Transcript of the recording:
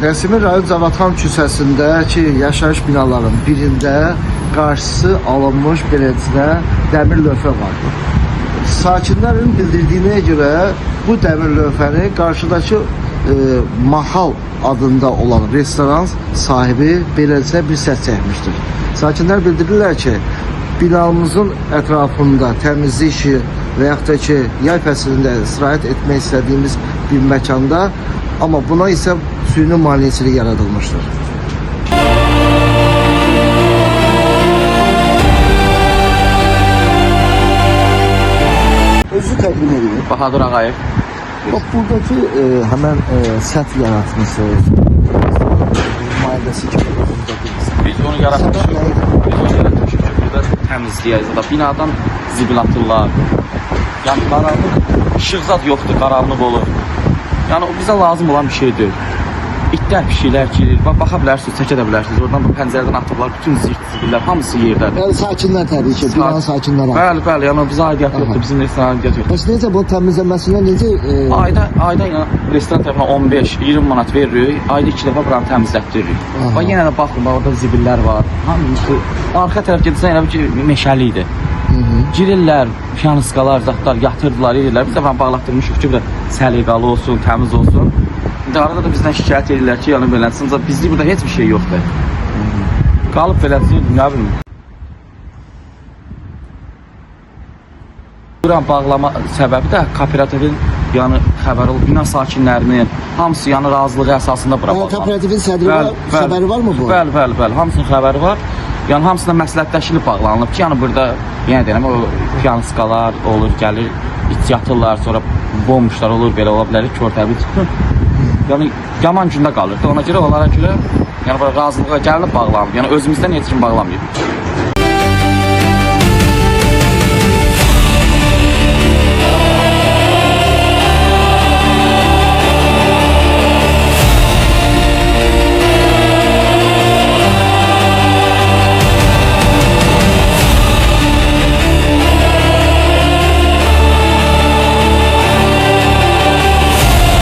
Nəsimi rayon Cavadxan küçəsindəki yaşayış binaların birində qarşısı alınmış beləsinə dəmir lövhə var. Sakinlərin bildirdiyinə görə bu dəmir lövhəni qarşıdakı Mahal adında olan restoran sahibi beləsinə bir səs çəkmişdir. Sakinlər bildirirlər ki, binamızın ətrafında təmizlik işi və yaxud da ki, yay fəslində istirahət etmək istədiyimiz bir məkanda, amma buna isə süni maneçilik yaradılmışdır. Özü təqdim edilir. Bahadır Ağayev. Bax, buradakı həmən səth yaratmışsınız. Nümayəndəsi kimi. Biz onu yaratmışıq. Ki, burada təmizləyək. Binadan zibil atırlar. Yəni, qaranlıq, işıq zad yoxdur, qaranlıq olur. Yəni, o bizə lazım olan bir şeydir. İtlər, pişiklər girir. Baxa bilərsiniz, çəkə də bilərsiniz. Oradan bu pəncərədən atırlar, bütün zibillər, hamısı yerdədir. Yəni, sakinlər təbii ki, binanın sakinləri. Bəli, yəni bizə aidiyyat yoxdur, bizim restoran aidiyyat yoxdur. Bəs necə bu təmizləməsinə necə? Ayda yəni, restoran tərəfinə 15-20 manat veririk, ayda 2 dəfə buranı təmizlətdiririk. Və yenə də baxın, orada zibillər var. Hamısı, arxa tərəf gedirsən, elə bir ki, meşəli idi. Girirlər, piyanıskalar, zatlar yatırdılar, edirlər. Biz də bağlatdırmışıq ki, səliqalı olsun, təmiz olsun. İndi arada da bizdən şikayət edirlər ki, yəni beləsin, bizdə burada heç bir şey yoxdur. Qalıb beləsin, nə bilim. Buranı bağlama səbəbi də kooperativin yəni xəbəri olub, bina sakinlərinin hamısı yəni razılığı əsasında bura bağlanır. Kooperativin xəbəri varmı bu? Bəli, hamısının xəbəri var. Yəni hamısına məsləhətləşilib bağlanılıb ki, yəni burada yenə deyirəm, o piyanıskalar olur, gəlir, iç yatırlar, sonra bombuşlar olur, belə ola bilər, körtəbi çıxır. Yəni yaman gündə qalır. Ona görə onlara görə yəni razılığa gəlinib bağlanıb. Yəni özümüzdən heç kim bağlamayıb.